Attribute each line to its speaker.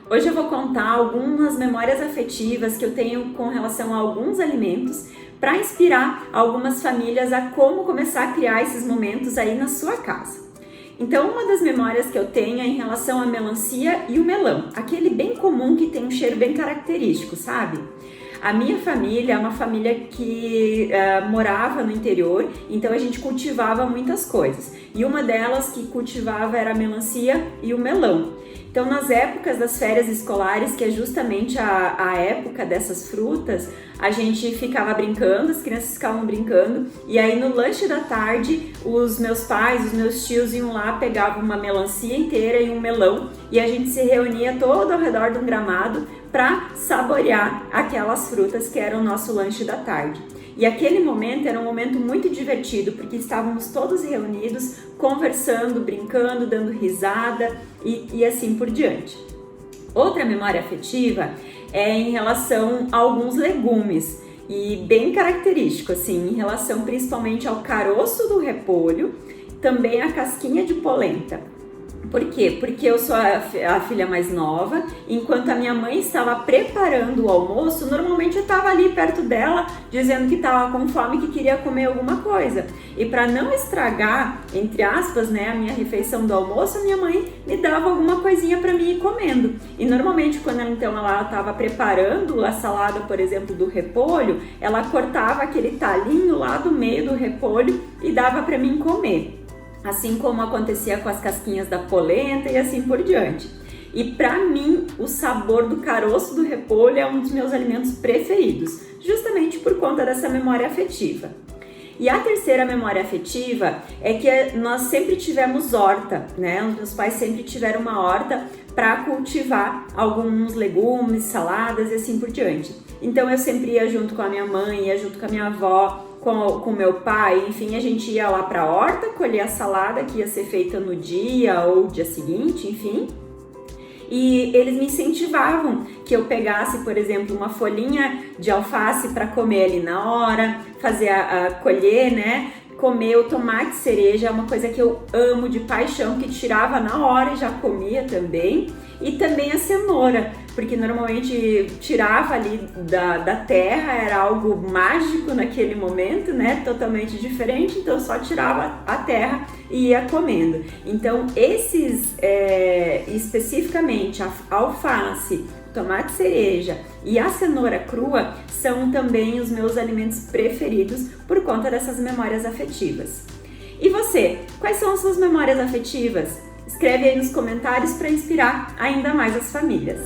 Speaker 1: Hoje eu vou contar algumas memórias afetivas que eu tenho com relação a alguns alimentos para inspirar algumas famílias a como começar a criar esses momentos aí na sua casa. Então, uma das memórias que eu tenho é em relação à melancia e o melão, aquele bem comum que tem um cheiro bem característico, sabe? A minha família é uma família que morava no interior, então a gente cultivava muitas coisas. E uma delas que cultivava era a melancia e o melão. Então, nas épocas das férias escolares, que é justamente a época dessas frutas, a gente ficava brincando, as crianças ficavam brincando, e aí no lanche da tarde, os meus pais, os meus tios iam lá, pegavam uma melancia inteira e um melão, e a gente se reunia todo ao redor de um gramado para saborear aquelas frutas que eram o nosso lanche da tarde. E aquele momento era um momento muito divertido, porque estávamos todos reunidos, conversando, brincando, dando risada e assim por diante. Outra memória afetiva é em relação a alguns legumes, e bem característico, assim, em relação principalmente ao caroço do repolho, também a casquinha de polenta. Por quê? Porque eu sou a filha mais nova, enquanto a minha mãe estava preparando o almoço, normalmente eu estava ali perto dela, dizendo que estava com fome, que queria comer alguma coisa. E para não estragar, entre aspas, né, a minha refeição do almoço, a minha mãe me dava alguma coisinha para mim ir comendo. E normalmente quando ela estava preparando a salada, por exemplo, do repolho, ela cortava aquele talinho lá do meio do repolho e dava para mim comer. Assim como acontecia com as casquinhas da polenta e assim por diante. E para mim, o sabor do caroço do repolho é um dos meus alimentos preferidos, justamente por conta dessa memória afetiva. E a terceira memória afetiva é que nós sempre tivemos horta, né? Os meus pais sempre tiveram uma horta para cultivar alguns legumes, saladas e assim por diante. Então eu sempre ia junto com a minha mãe, ia junto com a minha avó, com meu pai, enfim, a gente ia lá para a horta, colher a salada que ia ser feita no dia ou dia seguinte, enfim. E eles me incentivavam que eu pegasse, por exemplo, uma folhinha de alface para comer ali na hora, fazer colher, né? Comer o tomate cereja é uma coisa que eu amo de paixão, que tirava na hora e já comia também. E também a cenoura, porque normalmente tirava ali da terra, era algo mágico naquele momento, né? Totalmente diferente, então só tirava a terra e ia comendo. Então esses, especificamente a alface, tomate cereja e a cenoura crua são também os meus alimentos preferidos por conta dessas memórias afetivas. E você, quais são as suas memórias afetivas? Escreve aí nos comentários para inspirar ainda mais as famílias.